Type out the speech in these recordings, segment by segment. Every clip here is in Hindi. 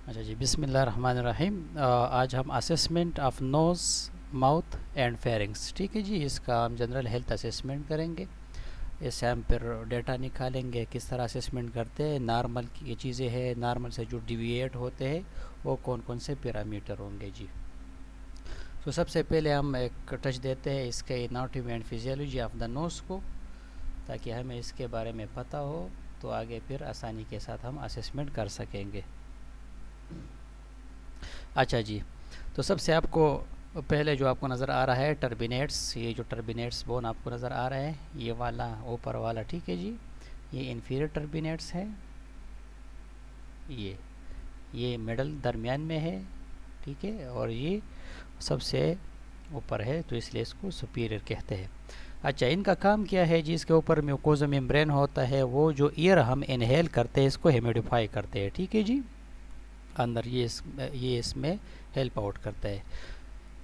अच्छा जी, बिस्मिल्लाहिर्रहमानिर्रहीम। आज हम assessment of nose, mouth and pharynx, ठीक है जी, इसका हम जनरल हेल्थ असेसमेंट करेंगे। इससे हम फिर डेटा निकालेंगे किस तरह असेसमेंट करते हैं। नॉर्मल की ये चीज़ें हैं, नॉर्मल से जो डिविएट होते हैं वो कौन कौन से पैरामीटर होंगे जी। तो सबसे पहले हम एक टच देते हैं इसके anatomy and physiology of the nose को, ताकि हमें इसके बारे में पता हो तो आगे फिर आसानी के साथ हम असेसमेंट कर सकेंगे। अच्छा जी, तो सबसे आपको पहले जो आपको नज़र आ रहा है टर्बिनेट्स, ये जो टर्बिनेट्स बोन आपको नज़र आ रहा है, ये वाला ऊपर वाला, ठीक है जी, ये इन्फीरियर टर्बिनेट्स है। ये मिडल दरमियान में है, ठीक है, और ये सबसे ऊपर है, तो इसलिए इसको सुपीरियर कहते हैं। अच्छा, इनका काम क्या है जी, इसके ऊपर म्यूकोज़ा मेम्ब्रेन होता है, वो जो एयर हम इनहेल करते हैं इसको ह्यूमिडिफाई करते हैं, ठीक है जी, अंदर ये इसमें हेल्प आउट करता है।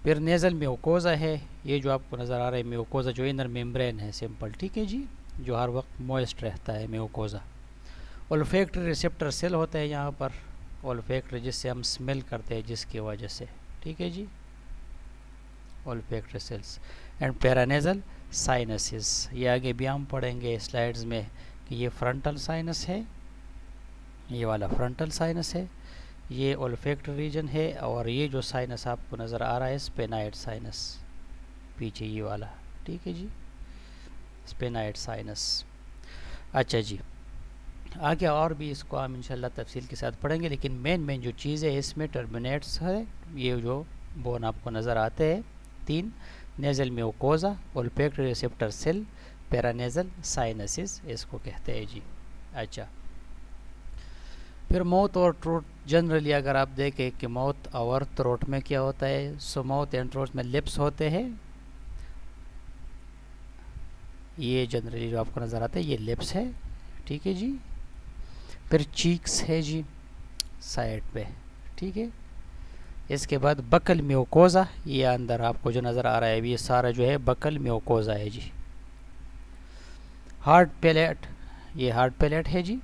फिर नेज़ल म्यूकोज़ा है, ये जो आपको नज़र आ रहा है म्यूकोज़ा, जो इनर मेम्ब्रेन है सिंपल, ठीक है जी, जो हर वक्त मॉइस्ट रहता है म्यूकोज़ा। ओल्फैक्टरी रिसेप्टर सेल होता है यहाँ पर, ओल्फैक्टरी जिससे हम स्मेल करते हैं जिसकी वजह से, ठीक है जी, ओल्फैक्टरी सेल्स। एंड पैरानेज़ल साइनसिस, ये आगे भी हम पढ़ेंगे स्लाइड्स में कि ये फ्रंटल साइनस है, ये वाला फ्रंटल साइनस है, ये ओल्फैक्टरी रीजन है, और ये जो साइनस आपको नज़र आ रहा है स्पेनाइड साइनस, पीछे ये वाला, ठीक है जी, स्पेनाइड साइनस। अच्छा जी, आगे और भी इसको हम इंशाल्लाह तफसील के साथ पढ़ेंगे, लेकिन मेन जो चीज़ है इसमें टर्मिनेट्स है, ये जो बोन आपको नज़र आते हैं तीन, nasal mucosa, olfactory receptor cell, paranasal sinuses, इसको कहते हैं जी। अच्छा, फिर माउथ और थ्रोट, जनरली अगर आप देखें कि माउथ और थ्रोट में क्या होता है, सो माउथ एंड थ्रोट में लिप्स होते हैं, ये जनरली जो आपको नज़र आता है ये लिप्स है, ठीक है जी। फिर चीक्स है जी साइड पे, ठीक है। इसके बाद बकल म्यूकोज़ा, ये अंदर आपको जो नज़र आ रहा है ये सारा जो है बकल म्यूकोज़ा है जी। हार्ड पैलेट, ये हार्ड पैलेट है जी,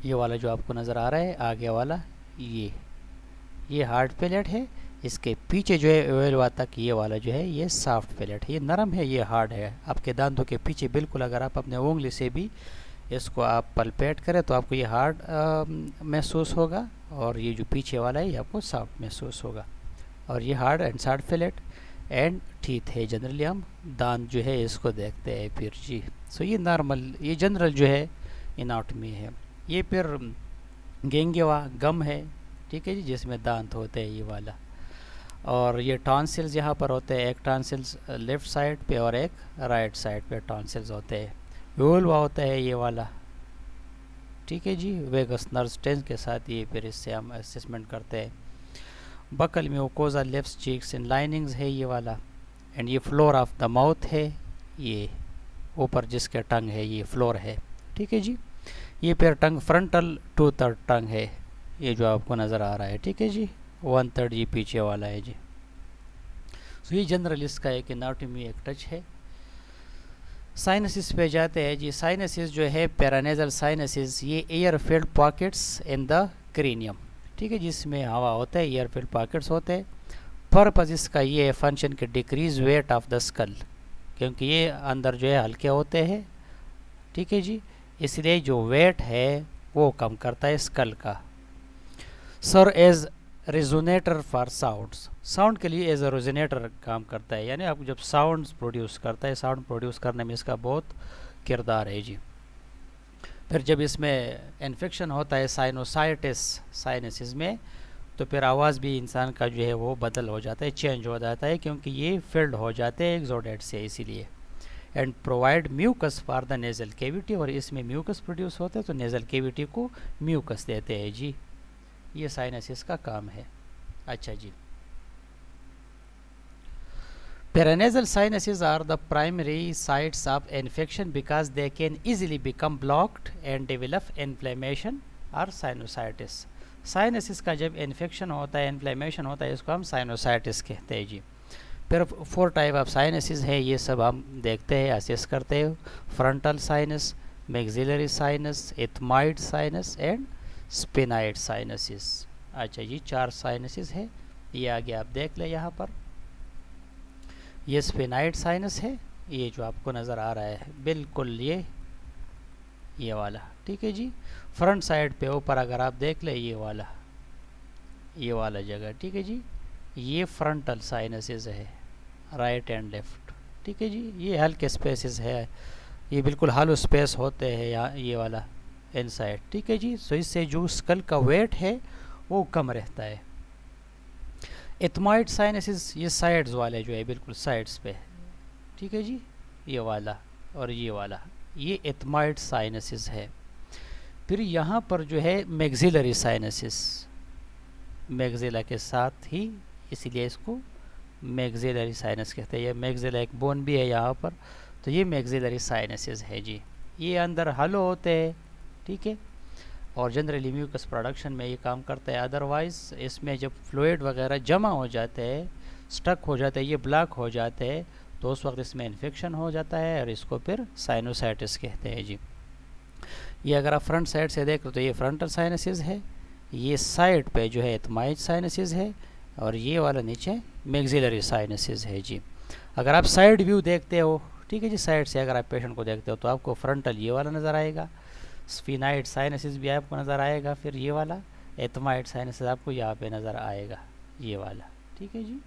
ये वाला जो आपको नज़र आ रहा है आगे वाला, ये हार्ड पैलेट है। इसके पीछे जो है ओवलवा तक ये वाला जो है ये सॉफ्ट पैलेट है, ये नरम है, ये हार्ड है। आपके दांतों के पीछे बिल्कुल अगर आप अपने उंगली से भी इसको आप पलपेट करें तो आपको ये हार्ड महसूस होगा, और ये जो पीछे वाला है ये आपको सॉफ्ट महसूस होगा। और ये hard and soft palate and teeth है, जनरली हम दांत जो है इसको देखते हैं फिर जी। सो ये नॉर्मल, ये जनरल जो है एनाटॉमी है। ये फिर गेंगेवा गम है, ठीक है जी, जिसमें दांत होते हैं ये वाला। और ये टॉन्सिल्स यहाँ पर होते हैं, एक टॉन्सिल्स लेफ़्ट साइड पे और एक राइट साइड पे टॉन्सिल्स होते हैं। वोल्वा होता है ये वाला, ठीक है जी, वेगस नर्व स्टेंस के साथ, ये फिर इससे हम असेसमेंट करते हैं। Buccal mucosa, lips, cheeks and linings है ये वाला। एंड ये फ्लोर ऑफ द माउथ है, ये ऊपर जिसके टंग है ये फ्लोर है, ठीक है जी। ये फिर टंग फ्रंटल 2/3 टंग है, ये जो आपको नज़र आ रहा है, ठीक है जी, 1/3 ये पीछे वाला है जी। तो ये जनरल इसका एक एनाटॉमी एक टच है। साइनसिस पे जाते हैं जी। साइनसिस जो है पैरानेज़ल साइनसिस, ये air filled pockets in the cranium, ठीक है, जिसमें हवा होता है, एयर फिल्ड पॉकेट्स होते हैं। पर्पज़ इसका ये है फंक्शन के decrease weight of the skull, क्योंकि ये अंदर जो है हल्के होते हैं, ठीक है जी, इसलिए जो वेट है वो कम करता है स्कल का। Serve as resonator for sounds, sound के लिए एज ए रेजोनेटर काम करता है, यानी आप जब साउंड प्रोड्यूस करता है, साउंड प्रोड्यूस करने में इसका बहुत किरदार है जी। फिर जब इसमें इन्फेक्शन होता है साइनोसाइटिस, साइनसिस में, तो फिर आवाज़ भी इंसान का जो है वो बदल हो जाता है, चेंज हो जाता है, क्योंकि ये फिल्ड हो जाते हैं एक्सोडेट से, इसीलिए। And provide mucus for the nasal cavity, और इसमें म्यूकस प्रोड्यूस होता है तो नेज़ल केविटी को म्यूकस देते हैं जी। ये साइनसिस का काम है। अच्छा जी, Paranasal sinuses are the primary sites of infection because they can easily become blocked and develop inflammation or sinusitis. Sinuses का जब इन्फेक्शन होता है, इन्फ्लेमेशन होता है, इसको हम साइनोसाइटिस कहते हैं जी। फिर 4 टाइप ऑफ साइनसिस है, ये सब हम देखते हैं, असेस करते हैं। Frontal sinus, maxillary sinus, ethmoid sinus and sphenoid sinuses. अच्छा जी, 4 साइनसिस है, ये आगे आप देख लें यहाँ पर। ये स्पेनाइड साइनस है, ये जो आपको नज़र आ रहा है बिल्कुल ये वाला, ठीक है जी। फ्रंट साइड पे ऊपर अगर आप देख लें ये वाला जगह, ठीक है जी, ये फ्रंटल साइनसिस है, राइट एंड लेफ्ट, ठीक है जी। ये हल्के स्पेसेस है, ये बिल्कुल हालो स्पेस होते हैं यहाँ, ये वाला इनसाइड, ठीक है जी। सो इससे जो स्कल का वेट है वो कम रहता है। एथमाइड साइनसिस ये साइड्स वाले जो है बिल्कुल साइड्स पे, ठीक है जी, ये वाला और ये वाला, ये एथमाइड साइनसिस है। फिर यहाँ पर जो है मैक्सिलरी साइनसिस, मैक्सिला के साथ ही, इसीलिए इसको मैक्सिलरी साइनस कहते हैं। ये मैक्सिला एक बोन भी है यहाँ पर, तो ये मैक्सिलरी साइनसिस है जी। ये अंदर हलो होते हैं, ठीक है, और जनरली म्यूकस प्रोडक्शन में ये काम करता है। अदरवाइज़ इसमें जब फ्लूइड वगैरह जमा हो जाते हैं, स्टक हो जाते हैं, ये ब्लॉक हो जाते हैं, तो उस वक्त इसमें इन्फेक्शन हो जाता है और इसको फिर साइनोसाइटिस कहते हैं जी। ये अगर आप फ्रंट साइड से देख रहे हो तो ये फ्रंटल साइनसिस है, ये साइड पे जो है एथमाइड साइनसिस है, और ये वाला नीचे मैक्सिलरी साइनसिस है जी। अगर आप साइड व्यू देखते हो, ठीक है जी, साइड से अगर आप पेशेंट को देखते हो तो आपको फ्रंटल ये वाला नज़र आएगा, स्फीनाइड साइनसिस भी आपको नज़र आएगा, फिर ये वाला एथमाइड साइनसिस आपको यहाँ पे नज़र आएगा, ये वाला, ठीक है जी।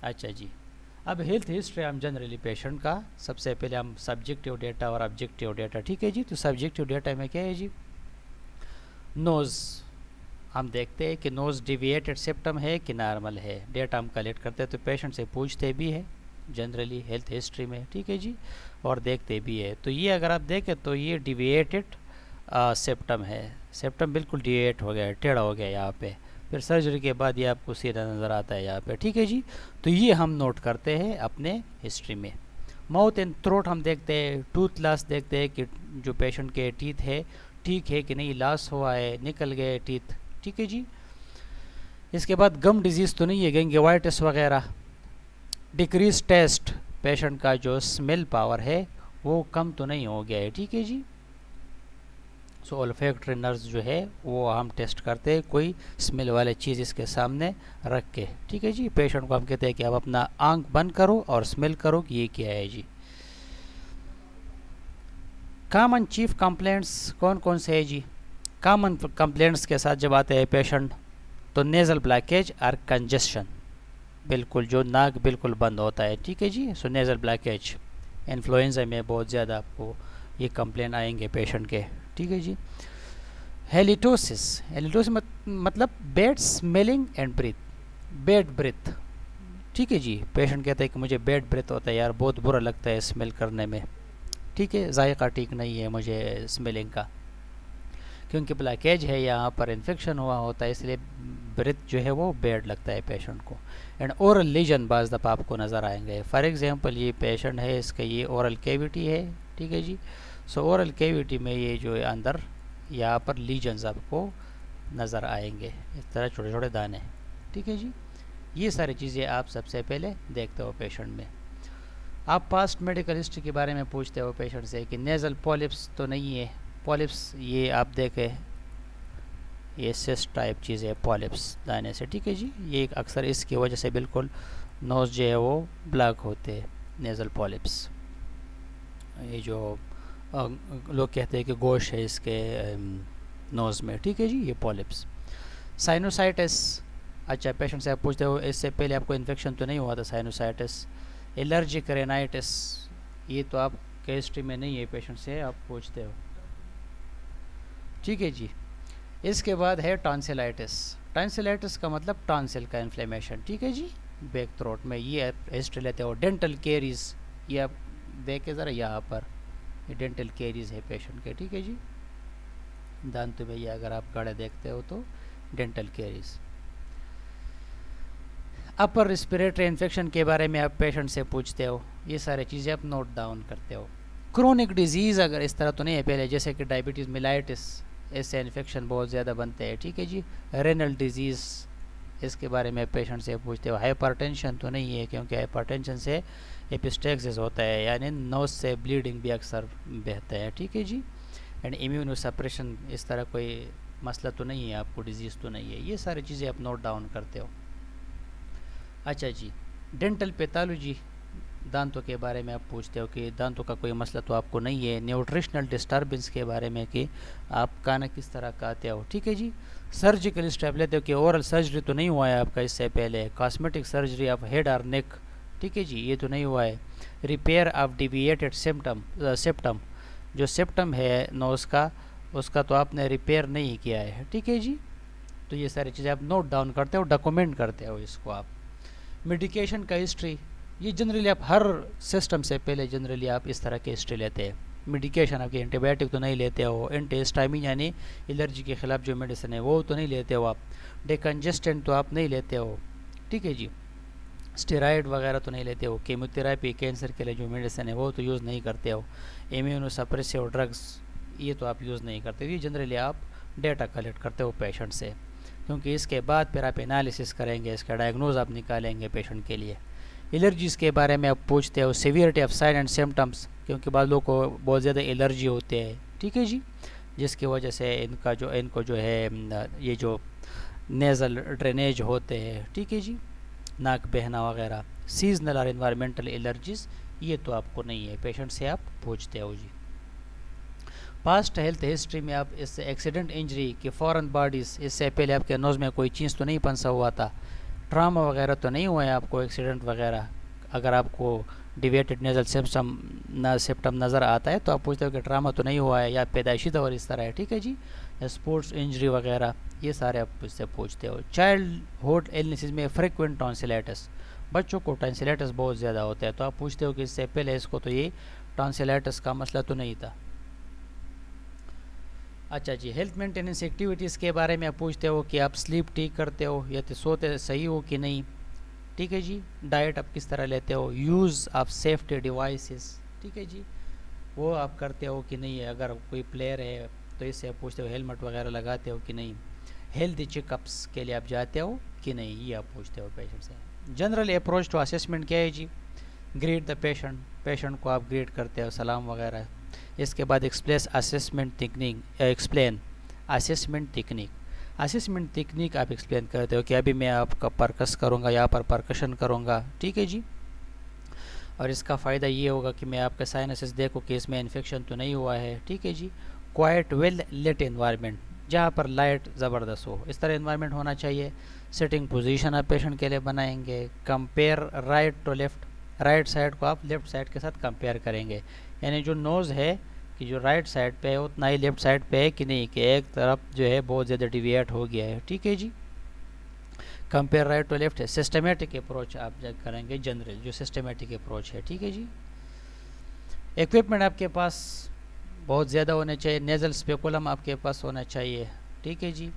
अच्छा जी, अब हेल्थ हिस्ट्री हम जनरली पेशेंट का, सबसे पहले हम सब्जेक्टिव डेटा और ऑब्जेक्टिव डेटा, ठीक है जी। तो सब्जेक्टिव डेटा में क्या है जी, नोज़ हम देखते हैं कि नोज़ डिविएटेड सेप्टम है कि नॉर्मल है, डेटा हम कलेक्ट करते हैं, तो पेशेंट से पूछते भी है जनरली हेल्थ हिस्ट्री में, ठीक है जी, और देखते भी है। तो ये अगर आप देखें तो ये डिविएटेड सेप्टम है, सेप्टम बिल्कुल डिविएट हो गया है, टेढ़ा हो गया यहाँ पे, फिर सर्जरी के बाद ये आपको सीधा नज़र आता है यहाँ पे, ठीक है जी। तो ये हम नोट करते हैं अपने हिस्ट्री में। माउथ एंड थ्रोट हम देखते हैं, टूथ लॉस देखते हैं कि जो पेशेंट के टीथ है ठीक है कि नहीं, लॉस हुआ है, निकल गए टीथ, ठीक है जी। इसके बाद गम डिजीज़ तो नहीं है, गिंगिवाइटिस वगैरह। डिक्रीज टेस्ट, पेशेंट का जो स्मेल पावर है वो कम तो नहीं हो गया है, ठीक है जी। सो ओल्फैक्टरी नर्व्स जो है वो हम टेस्ट करते हैं कोई स्मेल वाले चीज़ इसके सामने रख के, ठीक है जी। पेशेंट को हम कहते हैं कि आप अपना आंख बंद करो और स्मेल करो कि ये क्या है जी। कॉमन चीफ कंप्लेंट्स कौन कौन से है जी। कॉमन कंप्लेंट्स के साथ जब आते हैं पेशेंट तो नेज़ल ब्लॉकेज और कंजेशन, बिल्कुल जो नाक बिल्कुल बंद होता है, ठीक है जी। सो नेज़ल ब्लॉकेज, इन्फ्लुएंजा में बहुत ज़्यादा आपको ये कंप्लेंट आएंगे पेशेंट के, ठीक है जी। हेलिटोसिस, हेलिटोसिस मतलब bad smelling and breath, bad breath, ठीक है जी। पेशेंट कहते हैं कि मुझे बैड ब्रीथ होता है यार, बहुत बुरा लगता है स्मेल करने में, ठीक है, जायका ठीक नहीं है मुझे स्मेलिंग का, क्योंकि ब्लॉकेज है यहाँ पर, इन्फेक्शन हुआ होता है, इसलिए ब्रीथ जो है वो बैड लगता है पेशेंट को। एंड ओरल लीजन बाज़ दफ़ा आपको नज़र आएंगे। फॉर एग्जांपल ये पेशेंट है, इसका ये ओरल कैविटी है, ठीक है जी। सो ओरल कैविटी में ये जो है अंदर यहाँ पर लीजन्स आपको नज़र आएंगे, इस तरह छोटे छोटे दाने, ठीक है जी। ये सारी चीज़ें आप सबसे पहले देखते हो पेशेंट में। आप पास्ट मेडिकल हिस्ट्री के बारे में पूछते हो पेशेंट से कि नेज़ल पॉलिप्स तो नहीं है। पॉलिप्स ये आप देखें, ये सिस्ट टाइप चीज़ है पॉलिप्स दाने से, ठीक है जी। ये अक्सर इसकी वजह से बिल्कुल नोज़ जो है वो ब्लॉक होते हैं, नेज़ल पॉलिप्स। ये जो लोग कहते हैं कि गोश है इसके नोज़ में, ठीक है जी, ये पॉलिप्स। साइनोसाइटिस, अच्छा पेशेंट से आप पूछते हो इससे पहले आपको इन्फेक्शन तो नहीं हुआ था, साइनोसाइटिस। एलर्जिक रेनाइटिस, ये तो आप हिस्ट्री में नहीं है, पेशेंट से आप पूछते हो, ठीक है जी। इसके बाद है टॉन्सिलाइटिस। टॉन्सिलाइटिस का मतलब टॉन्सिल का इन्फ्लेमेशन, ठीक है जी, बैक थ्रोट में। ये आप हिस्ट्री लेते हो। डेंटल केरीज, ये आप देखे ज़रा यहाँ पर, ये डेंटल केरीज है पेशेंट के, ठीक है जी, दांत में ये अगर आप गड़े देखते हो तो डेंटल केरीज। अपर रिस्पिरेटरी इन्फेक्शन के बारे में आप पेशेंट से पूछते हो, ये सारी चीज़ें आप नोट डाउन करते हो। क्रोनिक डिजीज़ अगर इस तरह तो नहीं है पहले, जैसे कि डायबिटीज़ मिलाइटिस, इससे इन्फेक्शन बहुत ज़्यादा बनते हैं, ठीक है जी। रेनल डिजीज़, इसके बारे में पेशेंट से पूछते हो। हाइपरटेंशन तो नहीं है, क्योंकि हाइपरटेंशन से एपिस्टेक्सिस होता है, यानी नोज से ब्लीडिंग भी अक्सर बहता है, ठीक है जी। एंड इम्यूनो सप्रेशन, इस तरह कोई मसला तो नहीं है आपको, डिजीज़ तो नहीं है। ये सारी चीज़ें आप नोट डाउन करते हो। अच्छा जी, डेंटल पैथोलॉजी, दांतों के बारे में आप पूछते हो कि दांतों का कोई मसला तो आपको नहीं है। न्यूट्रिशनल डिस्टर्बेंस के बारे में कि आप खाना किस तरह खाते हो, ठीक है जी। सर्जिकल स्टेप लेते हो कि ओरल सर्जरी तो नहीं हुआ है आपका इससे पहले, कॉस्मेटिक सर्जरी ऑफ हेड और नेक, ठीक है जी, ये तो नहीं हुआ है। रिपेयर ऑफ डिविएटेड सेप्टम, जो सेप्टम है नोज़ का, उसका तो आपने रिपेयर नहीं किया है, ठीक है जी। तो ये सारी चीज़ें आप नोट डाउन करते हो, डॉक्यूमेंट करते हो इसको आप। मेडिकेशन का हिस्ट्री, ये जनरली आप हर सिस्टम से पहले जनरली आप इस तरह की हिस्ट्री लेते हैं। मेडिकेशन आपके एंटीबायोटिक तो नहीं लेते हो, एंटीहिस्टामिन यानी एलर्जी के ख़िलाफ़ जो मेडिसिन है वो तो नहीं लेते हो आप, डिकंजेस्टेंट तो आप नहीं लेते हो, ठीक है जी। स्टेरॉयड वगैरह तो नहीं लेते हो, कीमोथेरेपी कैंसर के लिए जो मेडिसिन है वो तो यूज़ नहीं करते हो, इम्यूनो सप्रेसिव ड्रग्स ये तो आप यूज़ नहीं करते। ये जनरली आप डेटा कलेक्ट करते हो पेशेंट से, क्योंकि इसके बाद फिर आप एनालिसिस करेंगे, इसका डायग्नोज आप निकालेंगे पेशेंट के लिए। एलर्जीज़ के बारे में आप पूछते हो, severity of sine and symptoms, क्योंकि बाद लोगों को बहुत ज़्यादा एलर्जी होते हैं, ठीक है जी, जिसकी वजह से इनको जो है ये जो नेज़ल ड्रेनेज होते हैं, ठीक है जी, नाक बहना वगैरह। सीजनल और इन्वायरमेंटल एलर्जीज़ ये तो आपको नहीं है, पेशेंट से आप पूछते हो जी। पास्ट हेल्थ हिस्ट्री में आप इस एक्सीडेंट इंजरी के फॉरेन बॉडीज़, इससे पहले आपके नोज़ में कोई चीज़ तो नहीं फंसा हुआ था, ट्रामा वगैरह तो नहीं हुआ है आपको, एक्सीडेंट वगैरह। अगर आपको डिविएटेड नेज़ल सेप्टम नज़र आता है तो आप पूछते हो कि ट्रामा तो नहीं हुआ है या पैदाइशी तौर इस तरह है, ठीक है जी, या स्पोर्ट्स इंजरी वगैरह, ये सारे आप इससे पूछते हो। चाइल्डहुड इलनेसेस में फ्रिक्वेंट टॉन्सिलाइटिस, बच्चों को टॉन्सिलाइटिस बहुत ज़्यादा होता है, तो आप पूछते हो कि इससे पहले इसको तो ये टॉन्सिलाइटिस का मसला तो नहीं था। अच्छा जी, हेल्थ मेंटेनेंस एक्टिविटीज़ के बारे में आप पूछते हो कि आप स्लीप ठीक करते हो या तो सोते सही हो कि नहीं, ठीक है जी। डाइट आप किस तरह लेते हो, यूज़ ऑफ सेफ्टी डिवाइसेस, ठीक है जी, वो आप करते हो कि नहीं है। अगर कोई प्लेयर है तो इससे आप पूछते हो हेलमेट वगैरह लगाते हो कि नहीं, हेल्थ चेकअप्स के लिए आप जाते हो कि नहीं, ये आप पूछते हो पेशेंट से। जनरल अप्रोच टू असेसमेंट क्या है जी, ग्रेड द पेशेंट, पेशेंट को आप ग्रेड करते हो, सलाम वगैरह। इसके बाद explain assessment technique, assessment technique आप एक्सप्लेन करते हो कि अभी मैं आपका परकस करूँगा, यहाँ पर परकशन करूँगा, ठीक है जी, और इसका फ़ायदा ये होगा कि मैं आपका साइनसेस देखूँ कि इसमें इन्फेक्शन तो नहीं हुआ है, ठीक है जी। क्वाइट वेल लेट एनवायरनमेंट, जहाँ पर लाइट ज़बरदस्त हो, इस तरह एनवायरनमेंट होना चाहिए। सिटिंग पोजीशन आप पेशेंट के लिए बनाएंगे। Compare right to left, right side को आप लेफ़्ट साइड के साथ कंपेयर करेंगे, यानी जो नोज़ है कि जो राइट साइड पे है उतना ही लेफ़्ट साइड पे है कि नहीं, कि एक तरफ जो है बहुत ज़्यादा डिविएट हो गया है, ठीक है जी। कंपेयर राइट टू लेफ्ट है। सिस्टमेटिक अप्रोच आप जब करेंगे, जनरल जो सिस्टमेटिक अप्रोच है, ठीक है जी। इक्विपमेंट आपके पास बहुत ज़्यादा होने चाहिए, नेज़ल स्पेकुलम आपके पास होना चाहिए, ठीक है जी।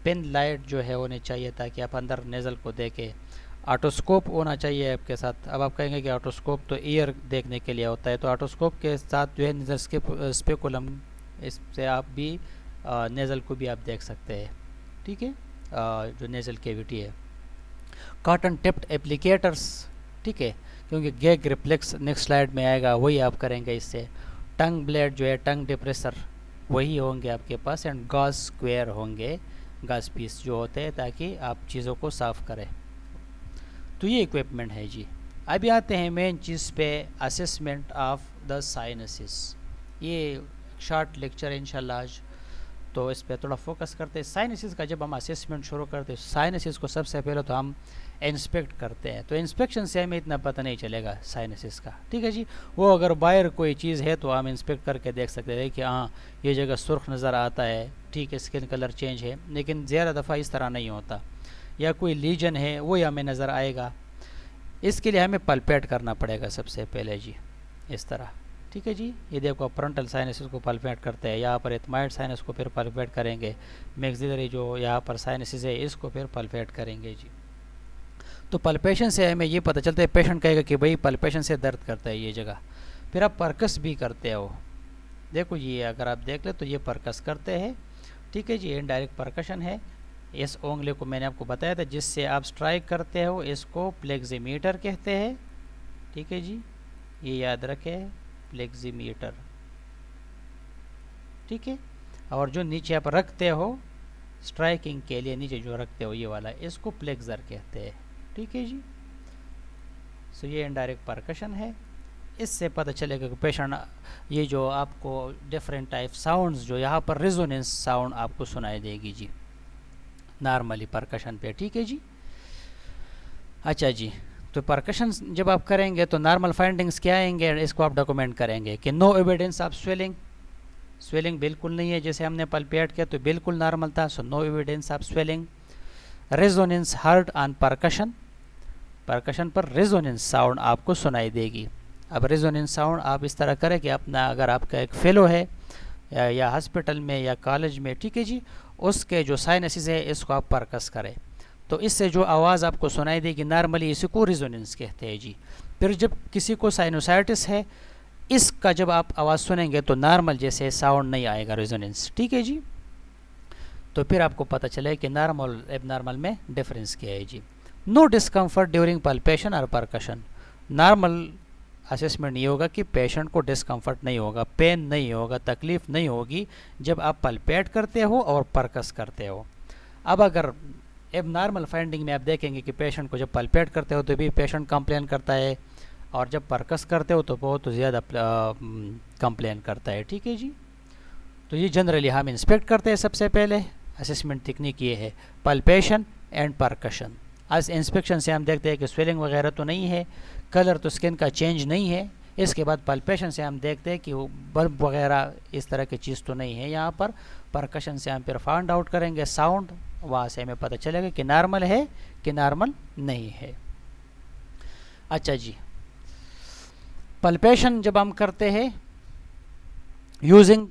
पेन लाइट जो है होने चाहिए ताकि आप अंदर नेज़ल को देखें। ऑटोस्कोप होना चाहिए आपके साथ। अब आप कहेंगे कि ऑटोस्कोप तो ईयर देखने के लिए होता है, तो ऑटोस्कोप के साथ जो है नेज़ल स्पेकुलम, इससे आप भी नेज़ल को भी आप देख सकते हैं, ठीक है, जो नेज़ल कैविटी है। कॉटन टिप्ड एप्लीकेटर्स, ठीक है, क्योंकि गैग रिफ्लेक्स नेक्स्ट स्लाइड में आएगा, वही आप करेंगे इससे। टंग ब्लेड जो है, टंग डिप्रेसर वही होंगे आपके पास, एंड गॉज स्क्वायर होंगे, गॉज पीस जो होते हैं ताकि आप चीज़ों को साफ़ करें। तो ये इक्विपमेंट है जी। अभी आते हैं मेन चीज़ पे, असेसमेंट ऑफ द साइनसेस। ये शॉर्ट लेक्चर है इंशाल्लाह आज, तो इस पर थोड़ा फोकस करते हैं। साइनसिस का जब हम असेसमेंट शुरू करते हैं, साइनसिस को सबसे पहले तो हम इंस्पेक्ट करते हैं, तो इंस्पेक्शन से हमें इतना पता नहीं चलेगा साइनसिस का, ठीक है जी। वो अगर बाहर कोई चीज़ है तो हम इंस्पेक्ट करके देख सकते हैं कि हाँ ये जगह सुर्ख नज़र आता है, ठीक है, स्किन कलर चेंज है, लेकिन ज़्यादा दफ़ा इस तरह नहीं होता। या कोई लीजन है वो हमें नज़र आएगा, इसके लिए हमें पल्पेट करना पड़ेगा सबसे पहले जी, इस तरह, ठीक है जी। ये देखो फ्रंटल साइनस को पल्पेट करते हैं, यहाँ पर एथमाइड साइनस को फिर पल्पेट करेंगे, मैक्सिलरी जो यहाँ पर साइनसिस है इसको फिर पल्पेट करेंगे जी। तो पल्पेशन से हमें ये पता चलता है, पेशेंट कहेगा कि भाई पल्पेशन से दर्द करता है ये जगह। फिर आप परकस भी करते हो, देखो ये अगर आप देख ले तो ये परकस करते हैं, ठीक है जी, इनडायरेक्ट परकशन है। इस ओंगले को मैंने आपको बताया था जिससे आप स्ट्राइक करते हो, इसको प्लेक्सीमीटर कहते हैं, ठीक है जी, ये याद रखें, प्लेक्सीमीटर। ठीक है। और जो नीचे आप रखते हो स्ट्राइकिंग के लिए, नीचे जो रखते हो ये वाला, इसको प्लेक्सर कहते हैं, ठीक है जी। सो ये इनडायरेक्ट परकशन है। इससे पता चलेगा कि पेशेंट, ये जो आपको डिफरेंट टाइप साउंड्स, जो यहाँ पर रेजोनेंस साउंड आपको सुनाई देगी जी नॉर्मली परकशन पे, ठीक है जी। अच्छा जी, तो परकशन जब आप करेंगे तो नॉर्मल फाइंडिंग्स क्या आएंगे, इसको आप डॉक्यूमेंट करेंगे कि no evidence of swelling, swelling बिल्कुल नहीं है, जैसे हमने पल्पेट किया तो बिल्कुल नॉर्मल था, so no evidence of swelling. Resonance heard on percussion, percussion पर रेजोनेंस साउंड आपको सुनाई देगी। अब रेजोनेंस साउंड आप इस तरह करें कि अपना, अगर आपका एक फेलो है या हॉस्पिटल में या कॉलेज में, ठीक है जी, उसके जो साइनसिस है इसको आप परकस करें, तो इससे जो आवाज़ आपको सुनाई देगी नॉर्मली, इसी को रेजोनेंस कहते हैं जी। फिर जब किसी को साइनोसाइटिस है, इसका जब आप आवाज़ सुनेंगे तो नॉर्मल जैसे साउंड नहीं आएगा, रेजोनेंस, ठीक है जी। तो फिर आपको पता चले कि नॉर्मल एबनॉर्मल में डिफरेंस क्या है जी। नो डिस्कम्फर्ट ड्यूरिंग पल्पेशन और परकशन, नॉर्मल असेसमेंट ये होगा कि पेशेंट को डिस्कम्फर्ट नहीं होगा, पेन नहीं होगा, तकलीफ़ नहीं होगी जब आप पल्पेट करते हो और परकस करते हो। अब अगर एबनॉर्मल फाइंडिंग में आप देखेंगे कि पेशेंट को जब पल्पेट करते हो तो भी पेशेंट कंप्लेन करता है, और जब परकस करते हो तो बहुत ज़्यादा कंप्लेन करता है, ठीक है जी। तो ये जनरली हम इंस्पेक्ट करते हैं सबसे पहले, असेसमेंट टेक्निक ये है, पल्पेशन एंड परकशन। आज इंस्पेक्शन से हम देखते हैं कि स्वेलिंग वगैरह तो नहीं है, कलर तो स्किन का चेंज नहीं है। इसके बाद पल्पेशन से हम देखते हैं कि वो बल्ब वगैरह इस तरह की चीज़ तो नहीं है यहाँ पर। परकशन से हम फिर फाइंड आउट करेंगे साउंड, वहाँ से हमें पता चलेगा कि नॉर्मल है कि नॉर्मल नहीं है। अच्छा जी, पल्पेशन जब हम करते हैं यूजिंग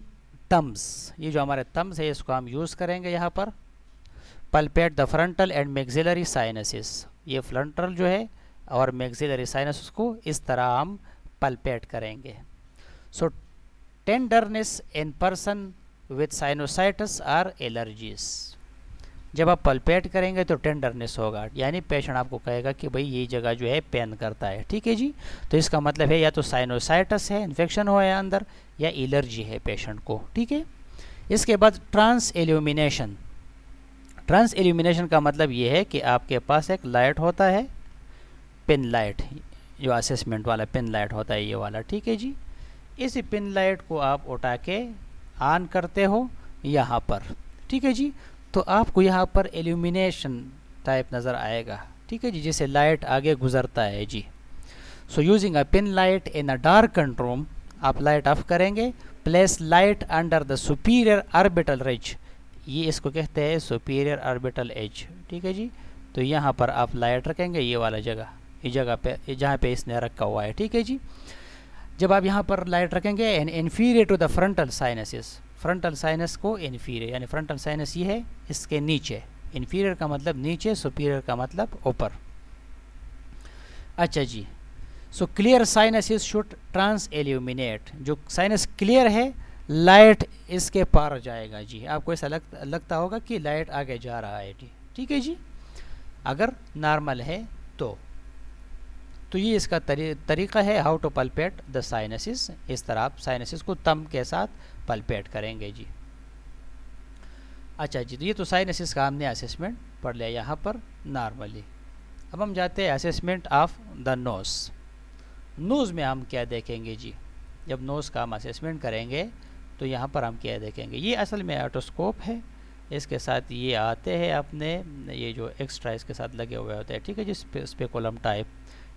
थम्स, ये जो हमारे थम्स है इसको हम यूज़ करेंगे यहाँ पर। Palpate the frontal and maxillary sinuses, ये फ्रंटल जो है और मैक्सिलरी साइनसिस को इस तरह हम पल्पेट करेंगे। So tenderness in person with sinusitis और एलर्जीज, जब आप पल्पेट करेंगे तो टेंडरनेस होगा, यानी पेशेंट आपको कहेगा कि भाई ये जगह जो है पेन करता है, ठीक है जी। तो इसका मतलब है या तो साइनोसाइटिस है, इन्फेक्शन हुआ है अंदर, या एलर्जी है पेशेंट को, ठीक है। इसके बाद ट्रांस इल्यूमिनेशन, ट्रांस इल्यूमिनेशन का मतलब ये है कि आपके पास एक लाइट होता है, पिन लाइट, जो असेसमेंट वाला पिन लाइट होता है ये वाला, ठीक है जी। इसी पिन लाइट को आप उठा के ऑन करते हो यहाँ पर, ठीक है जी। तो आपको यहाँ पर इल्यूमिनेशन टाइप नज़र आएगा, ठीक है जी, जैसे लाइट आगे गुजरता है जी। So using a pin light in a dark room, आप लाइट ऑफ करेंगे, place light under the superior orbital ridge, ये इसको कहते हैं सुपीरियर ऑर्बिटल एज, ठीक है जी। तो यहाँ पर आप लाइट रखेंगे, ये वाला जगह, इस जगह पे जहाँ पे इसने रखा हुआ है, ठीक है जी। जब आप यहाँ पर लाइट रखेंगे and inferior to the frontal sinuses, frontal sinus को इन्फीरियर, यानी फ्रंटल साइनस ये है इसके नीचे, इन्फीरियर का मतलब नीचे, सुपीरियर का मतलब ऊपर। अच्छा जी, so clear sinuses should transilluminate, जो साइनस क्लियर है लाइट इसके पार जाएगा जी। आपको ऐसा लगता होगा कि लाइट आगे जा रहा है जी, ठीक है जी। अगर नॉर्मल है तो ये इसका तरीका है how to palpate the sinuses. इस तरह आप साइनसिस को तम के साथ पल्पेट करेंगे जी। अच्छा जी, तो ये तो साइनसिस का हमने असेसमेंट पढ़ लिया यहाँ पर नॉर्मली। अब हम जाते हैं assessment of the nose. Nose में हम क्या देखेंगे जी, जब नोज़ का हम असेसमेंट करेंगे तो यहाँ पर हम क्या देखेंगे, ये असल में ऑटोस्कोप है, इसके साथ ये आते हैं अपने, ये जो एक्स्ट्रा इसके साथ लगे हुए होते हैं, ठीक है जी, स्पेकुलम टाइप,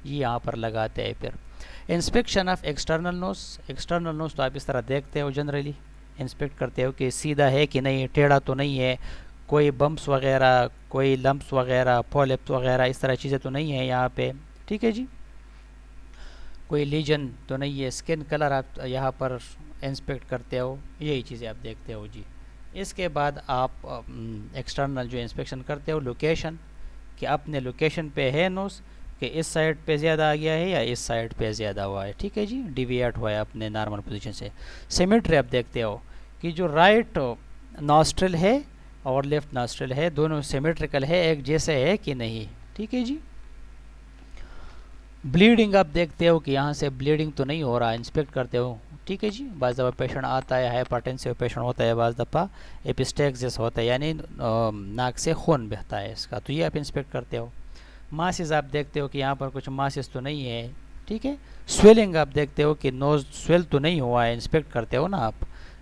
ये यहाँ पर लगाते हैं। फिर inspection of external nose, external nose तो आप इस तरह देखते हो, जनरली इंस्पेक्ट करते हो कि सीधा है कि नहीं, टेढ़ा तो नहीं है, कोई बम्प्स वगैरह, कोई लम्प्स वगैरह, पॉलिप्स वगैरह इस तरह चीज़ें तो नहीं है यहाँ पे, ठीक है जी, कोई लीजन तो नहीं है, स्किन कलर आप यहाँ पर इंस्पेक्ट करते हो, यही चीज़ें आप देखते हो जी। इसके बाद आप एक्सटर्नल जो इंस्पेक्शन करते हो, लोकेशन, कि अपने लोकेशन पे है नोज़, कि इस साइड पे ज़्यादा आ गया है या इस साइड पे ज़्यादा हुआ है, ठीक है जी, डिविएट हुआ है अपने नॉर्मल पोजीशन से। सिमेट्री आप देखते हो कि जो राइट नॉस्ट्रिल है और लेफ़्ट नॉस्ट्रिल है, दोनों सिमेट्रिकल है, एक जैसे है कि नहीं, ठीक है जी। ब्लीडिंग आप देखते हो कि यहाँ से ब्लीडिंग तो नहीं हो रहा, इंस्पेक्ट करते हो, ठीक है जी। बाज़ दफ़ा पेशेंट आता है, हाइपरटेंसिव पेशेंट होता है, बाज़ दफ़ा एपिस्टेक्सिस होता है, यानी नाक से खून बहता है इसका, तो ये आप इंस्पेक्ट करते हो। मासिस आप देखते हो कि यहाँ पर कुछ मासिस तो नहीं है, ठीक है। स्वेलिंग आप देखते हो कि नोज़ स्वेल तो नहीं हुआ है, इंस्पेक्ट करते हो ना आप।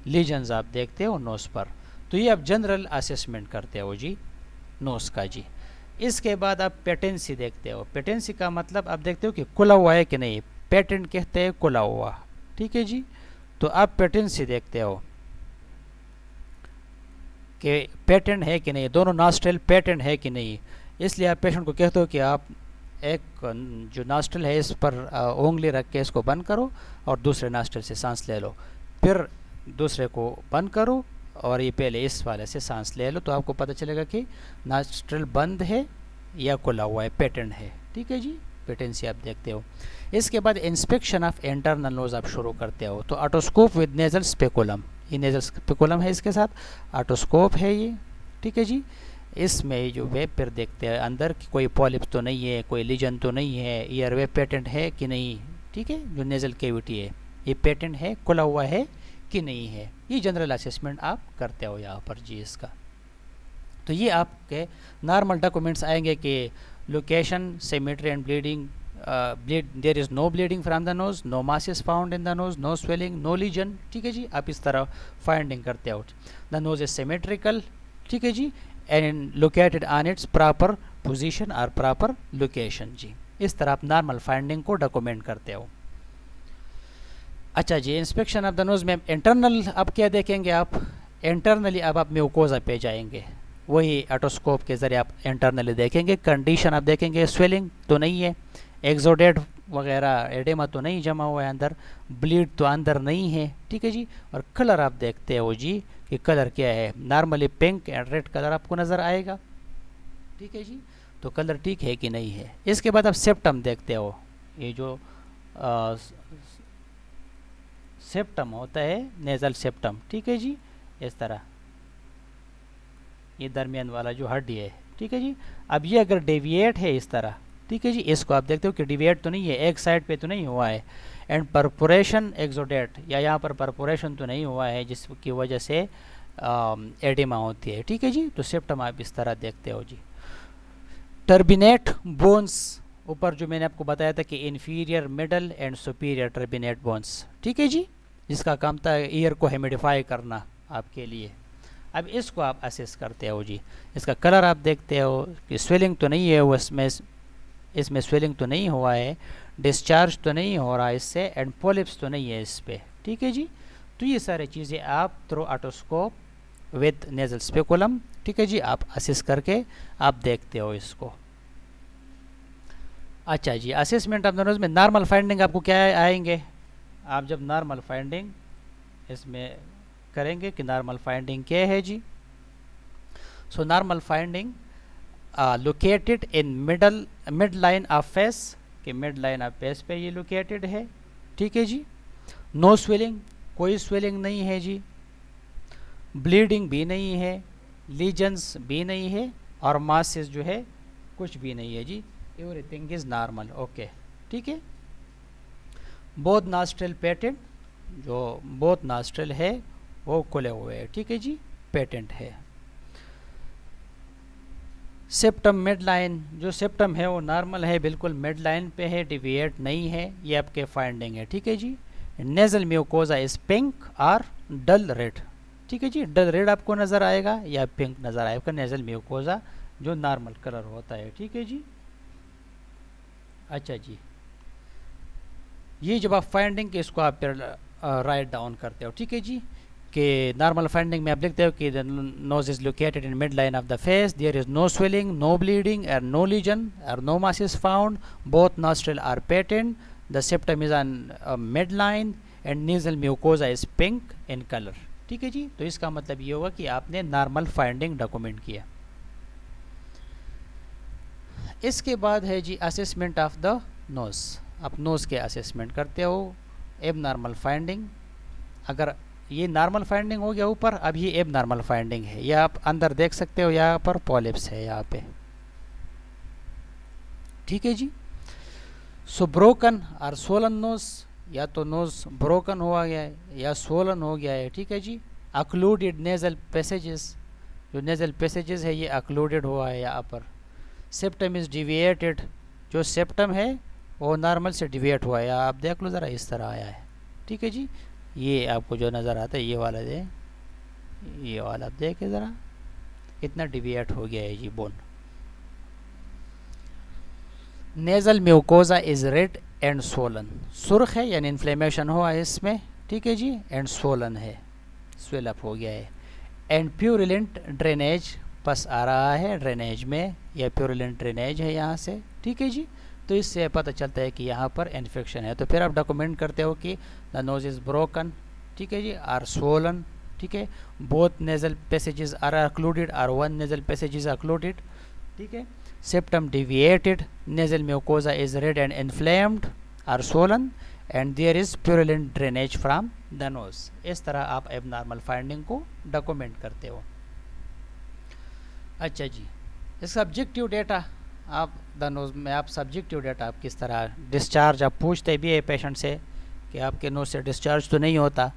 लीजन्स आप देखते हो नोज़ पर, तो ये आप जनरल असेसमेंट करते हो जी नोज़ का जी। इसके बाद आप पेटेंसी देखते हो। पेटेंसी का मतलब आप देखते हो कि खुला हुआ है कि नहीं, पेटेंट कहते हैं खुला हुआ, ठीक है जी। तो आप पेटेंसी देखते हो कि पेटेंट है कि नहीं, दोनों नॉस्ट्रल पेटेंट है कि नहीं। इसलिए आप पेशेंट को कहते हो कि आप एक जो नॉस्ट्रल है इस पर उंगली रख के इसको बंद करो और दूसरे नॉस्ट्रल से सांस ले लो, फिर दूसरे को बंद करो और ये पहले इस वाले से सांस ले लो, तो आपको पता चलेगा कि नॉस्ट्रल बंद है या खुला हुआ है, पेटेंट है, ठीक है जी। पेटेंसी आप देखते हो। इसके बाद इंस्पेक्शन ऑफ इंटरनल नोज आप शुरू करते हो। तो ऑटोस्कोप विद नेजल स्पेकुलम, ये नेजल स्पेकुलम है, इसके साथ ऑटोस्कोप है ये, ठीक है जी। इसमें जो वेब पर देखते हैं अंदर कि कोई पॉलिप्स तो नहीं है, कोई लीजन तो नहीं है, ईयर वेब पेटेंट है कि नहीं, ठीक है। जो नेजल कैविटी है ये पेटेंट है, खुला हुआ है कि नहीं है, ये जनरल असेसमेंट आप करते हो यहाँ पर जी इसका। तो ये आपके नॉर्मल डॉक्यूमेंट्स आएंगे कि location, symmetry and bleeding, there is no bleeding from the nose, no masses found in the nose, no swelling, no lesion, ठीक है जी। आप इस तरह फाइंडिंग करते हो। द नोज इज सिमेट्रिकल, ठीक है जी, and located on its proper position और प्रॉपर लोकेशन जी। इस तरह आप नॉर्मल फाइंडिंग को डॉक्यूमेंट करते हो। अच्छा जी, इंस्पेक्शन ऑफ द नोज में इंटरनल अब क्या देखेंगे आप, इंटरनली अब आप म्यूकोजा पे जाएंगे, वही ऑटोस्कोप के ज़रिए आप इंटरनली देखेंगे। कंडीशन आप देखेंगे, स्वेलिंग तो नहीं है, एक्सोडेट वगैरह एडेमा तो नहीं जमा हुआ है अंदर, ब्लीड तो अंदर नहीं है, ठीक है जी। और कलर आप देखते हो जी कि कलर क्या है, normally pink and red colour आपको नज़र आएगा, ठीक है जी। तो कलर ठीक है कि नहीं है। इसके बाद आप सेप्टम देखते हो, ये जो सेप्टम होता है, नेजल सेप्टम, ठीक है जी, इस तरह ये दरमियान वाला जो हड्डी है, ठीक है जी। अब ये अगर डेविएट है इस तरह, ठीक है जी, इसको आप देखते हो कि डिविएट तो नहीं है, एक साइड पे तो नहीं हुआ है, एंड परपोरेशन एक्सोडेट, या यहाँ पर परपोरेशन तो नहीं हुआ है जिसकी वजह से एडिमा होती है, ठीक है जी। तो सेप्टम आप इस तरह देखते हो जी। टर्बिनेट बोन्स, ऊपर जो मैंने आपको बताया था कि inferior, middle and superior turbinate bones, ठीक है जी, जिसका काम था ईयर को हेमिडिफाई करना आपके लिए। अब इसको आप असेस करते हो जी। इसका कलर आप देखते हो कि स्वेलिंग तो नहीं है, इसमें स्वेलिंग तो नहीं हुआ है, डिस्चार्ज तो नहीं हो रहा है इससे, एंड पॉलिप्स तो नहीं है इस पर, ठीक है जी। तो ये सारी चीज़ें आप through otoscope with nasal speculum, ठीक है जी, आप असेस करके आप देखते हो इसको। अच्छा जी, असेसमेंट ऑफ द नोज में नॉर्मल फाइंडिंग आपको क्या आएंगे, आप जब नॉर्मल फाइंडिंग इसमें करेंगे कि नॉर्मल फाइंडिंग क्या है जी। So normal finding located in mid line of face, कि मिड लाइन ऑफ फेस पे ये लोकेटेड है, ठीक है जी। नो स्वेलिंग, कोई स्वेलिंग नहीं है जी, ब्लीडिंग भी नहीं है, लीजन्स भी नहीं है, और मासेस जो है कुछ भी नहीं है जी, एवरीथिंग इज नॉर्मल, ओके, ठीक है। बोथ नॉस्ट्रल पेटेंट, जो बोथ नॉस्ट्रल है वो खुले हुए हैं, ठीक है जी, पेटेंट है। सेप्टम मिड लाइन, जो सेप्टम है वो नॉर्मल है, बिल्कुल मिड लाइन पे है, डिविएट नहीं है, ये आपके फाइंडिंग है, ठीक है जी। नेजल म्यूकोजा इज पिंक और डल रेड, ठीक है जी, डल रेड आपको नज़र आएगा या पिंक नज़र आएगा नेजल म्यूकोजा जो नॉर्मल कलर होता है, ठीक है जी। अच्छा जी, ये जब आप फाइंडिंग के इसको आप राइट डाउन करते हो, ठीक है जी, कि नॉर्मल फाइंडिंग में आप लिखते हो कि the nose is located in mid line of the face, there is no swelling, no bleeding and no lesion और no masses found, both nostril are patent, the septum is on mid line and nasal mucosa is pink in colour, ठीक है जी। तो इसका मतलब ये होगा कि आपने नॉर्मल फाइंडिंग डॉक्यूमेंट किया। इसके बाद है जी असेसमेंट ऑफ द नोज, आप नोज के असेसमेंट करते हो। एब नॉर्मल फाइंडिंग, अगर ये नॉर्मल फाइंडिंग हो गया ऊपर, अब ये एब नॉर्मल फाइंडिंग है, या आप अंदर देख सकते हो यहाँ पर पॉलिप्स है यहाँ पे, ठीक है जी। सो ब्रोकन और सोलन नोज, या तो नोज़ ब्रोकन हुआ गया है या सोलन हो गया है, ठीक है जी। अक्लूडेड नेज़ल पैसेजेस, जो नेज़ल पैसेजेस है ये अक्लूडेड हुआ है यहाँ पर। सेप्टम इज़ डिविएटेड, जो सेप्टम है वो नॉर्मल से डिविएट हुआ है, या आप देख लो ज़रा इस तरह आया है, ठीक है जी। ये आपको जो नज़र आता है ये वाला दे, ये वाला आप देखें ज़रा कितना डिविएट हो गया है जी bone. Nasal mucosa is red and swollen, सुर्ख है यानी इन्फ्लेमेशन हुआ है इसमें, ठीक है जी, एंड सोलन है, स्वेल अप हो गया है। एंड प्यूरिलेंट ड्रेनेज पस आ रहा है ड्रेनेज में, यह प्यूरिलेंट ड्रेनेज है यहाँ से, ठीक है जी। तो इससे पता चलता है कि यहाँ पर इन्फेक्शन है। तो फिर आप डॉक्यूमेंट करते हो कि द नोज इज़ ब्रोकन, ठीक है जी, आर सोलन, ठीक है, both nasal passages are occluded, or one nasal passages occluded, ठीक है, septum deviated, nasal mucosa is red and inflamed or swollen and there is purulent drainage from the nose। इस तरह आप abnormal finding को डॉक्यूमेंट करते हो। अच्छा जी, सब्जेक्टिव डेटा आप द नोज में आप सब्जेक्टिव डेटा आप किस तरह डिस्चार्ज आप पूछते भी है पेशेंट से कि आपके नोज से डिस्चार्ज तो नहीं होता।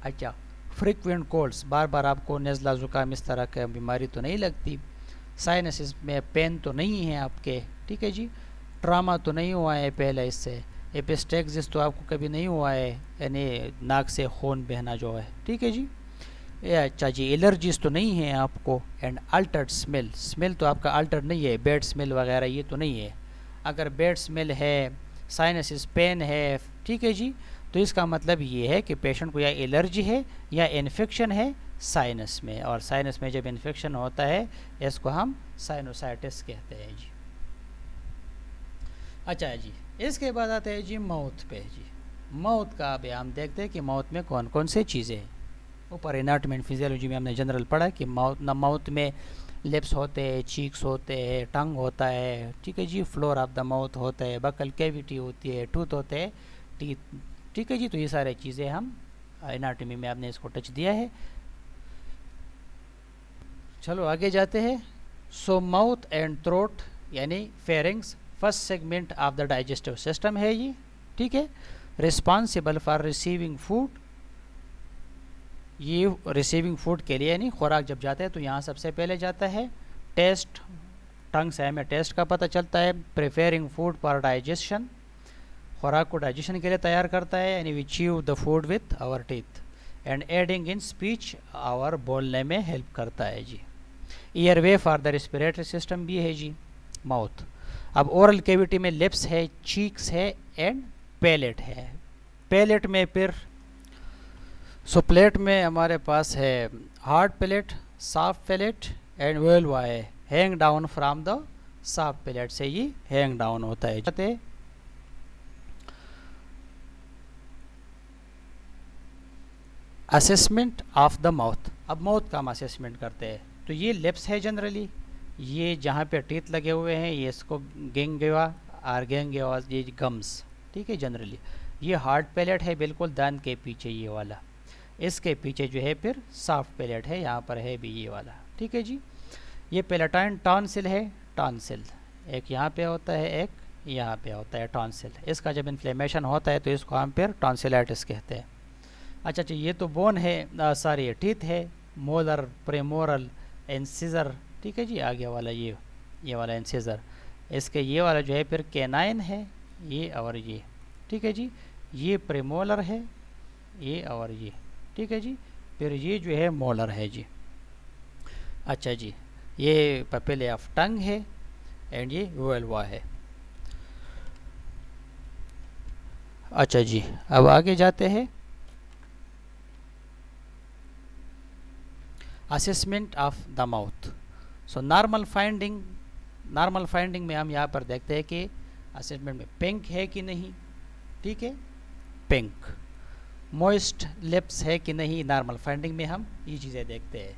अच्छा, फ्रिक्वेंट कोल्ड्स, बार बार आपको नज़ला ज़ुकाम इस तरह की बीमारी तो नहीं लगती। साइनसिस में पेन तो नहीं है आपके, ठीक है जी। ट्रामा तो नहीं हुआ है पहले इससे। एपिस्टेक्सिस तो आपको कभी नहीं हुआ है, यानी नाक से खून बहना जो है, ठीक है जी। अच्छा जी, एलर्जीज तो नहीं है आपको। एंड अल्टर्ड स्मेल, स्मेल तो आपका अल्टर्ड नहीं है, बैड स्मेल वगैरह ये तो नहीं है। अगर बैड स्मेल है, साइनसिस पेन है, ठीक है जी, तो इसका मतलब ये है कि पेशेंट को या एलर्जी है या इन्फेक्शन है साइनस में, और साइनस में जब इन्फेक्शन होता है इसको हम साइनोसाइटिस कहते हैं जी। अच्छा जी, इसके बाद आते हैं जी माउथ पे जी। माउथ का अब हम देखते हैं कि माउथ में कौन कौन से चीज़ें हैं। ऊपर एनाटॉमी एंड फिजियोलॉजी में हमने जनरल पढ़ा कि माउथ में लिप्स होते हैं, चीक्स होते हैं, टंग होता है, ठीक है जी, फ्लोर ऑफ द माउथ होता है, बकल कैविटी होती है, टूथ होते हैं, टीथ, ठीक है जी। तो ये सारी चीज़ें हम एनाटॉमी में आपने इसको टच दिया है। चलो आगे जाते हैं। सो माउथ एंड थ्रोट यानी pharynx first segment of the digestive system है ये, ठीक है, रिस्पॉन्सिबल फॉर रिसीविंग फूड। ये रिसीविंग फूड के लिए यानी खुराक जब जाता है तो यहाँ सबसे पहले जाता है। टेस्ट, टंग से हमें टेस्ट का पता चलता है। प्रिपेयरिंग फूड फॉर डाइजेशन, खुराक को डाइजेशन के लिए तैयार करता है, यानी we chew the food with our teeth. And aiding in speech, our बोलने में हेल्प करता है जी। Airway for the respiratory system भी है जी माउथ। अब ओरल कैविटी में लिप्स है, चीक्स है एंड पैलेट है। पैलेट में फिर प्लेट में हमारे पास है hard palate, soft palate and uvula है। Hang down from the soft palate से ये हैंग डाउन होता है। असेसमेंट ऑफ द माउथ, अब माउथ का हम असेसमेंट करते हैं। तो ये लिप्स है जनरली, ये जहाँ पे टीथ लगे हुए हैं ये इसको गेंगेवा और गेंगेवा ये गम्स, ठीक है जनरली। ये हार्ड पैलेट है बिल्कुल दांत के पीछे ये वाला, इसके पीछे जो है फिर सॉफ्ट पैलेट है, यहाँ पर है भी ये वाला, ठीक है जी। ये पैलेटाइन टॉन्सिल है, टॉन्सिल एक यहाँ पे होता है, एक यहाँ पे होता है टॉन्सिल। इसका जब इन्फ्लेमेशन होता है तो इसको हम फिर टॉन्सिलाइटिस कहते हैं। अच्छा अच्छा, ये तो बोन है, सॉरी टीथ है, मोलर, प्रेमोरल, इंसिजर, ठीक है जी। आगे वाला ये वाला इंसिजर, इसके ये वाला जो है फिर कैनाइन है, ये और ये, ठीक है जी। ये प्रेमोलर है, ये और ये, ठीक है जी। फिर ये जो है मोलर है जी। अच्छा जी, ये पपेले ऑफ टंग है एंड ये वेल्वा है। अच्छा जी, अब आगे जाते हैं। Assessment of the mouth. So normal finding में हम यहाँ पर देखते हैं कि असेसमेंट में पिंक है कि नहीं, ठीक है, पिंक। मॉइस्ट लिप्स है कि नहीं, नॉर्मल फाइंडिंग में हम ये चीज़ें देखते हैं।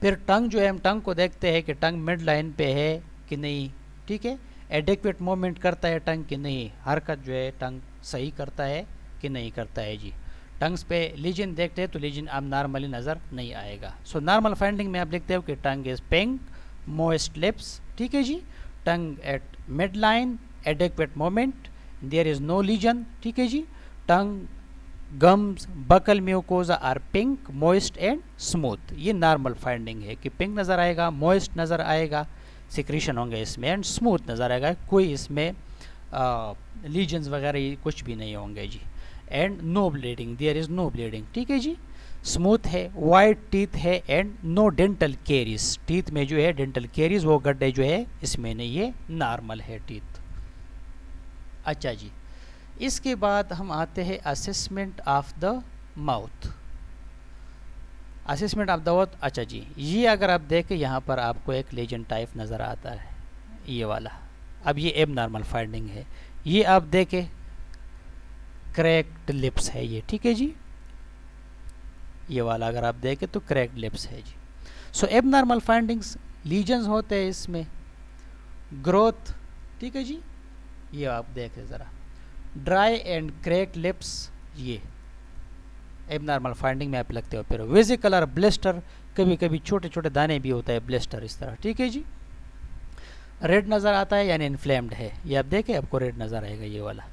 फिर टंग जो है हम टंग को देखते हैं कि टंग मिड लाइन पे है कि नहीं, ठीक है। एडिक्वेट मूवमेंट करता है टंग कि नहीं, हरकत जो है टंग सही करता है कि नहीं करता है जी। टंग्स पे लीजन देखते हैं तो लीजन अब नॉर्मली नज़र नहीं आएगा। सो नॉर्मल फाइंडिंग में आप देखते हो कि tongue is pink, moist lips, ठीक है जी। Tongue at mid line, adequate moment, there is no lesion, ठीक है जी। Tongue, gums, buccal mucosa are pink, moist and smooth. ये नॉर्मल फाइंडिंग है कि पिंक नज़र आएगा, मॉइस्ट नज़र आएगा, सिक्रीशन होंगे इसमें, एंड स्मूथ नज़र आएगा, कोई इसमें लीजन्स वगैरह ये कुछ भी नहीं होंगे जी। And no bleeding, there is no bleeding, ठीक है जी। स्मूथ है, वाइट टीथ है, and no dental caries, teeth में जो है डेंटल केरीज वो गड्ढे जो है इसमें नहीं है, नॉर्मल है टीथ। अच्छा जी, इसके बाद हम आते हैं assessment of the mouth. Assessment of the mouth, अच्छा जी, ये अगर आप देखें यहाँ पर आपको एक लीजन टाइप नज़र आता है, ये वाला। अब ये एब नॉर्मल फाइंडिंग है, ये आप देखें क्रैक्ड लिप्स है ये, ठीक है जी। ये वाला अगर आप देखें तो क्रैक्ड लिप्स है जी। सो एब नॉर्मल फाइंडिंग्स, लीजन्स होते हैं इसमें, ग्रोथ, ठीक है जी। ये आप देखें ज़रा, ड्राई एंड क्रैक्ड लिप्स, ये एबनॉर्मल फाइंडिंग में आप लगते हो। फिर वेसिकुलर ब्लिस्टर, कभी कभी छोटे छोटे दाने भी होता है ब्लिस्टर इस तरह, ठीक है जी। रेड नज़र आता है यानी इन्फ्लेम्ड है, ये आप देखें आपको रेड नज़र आएगा ये वाला।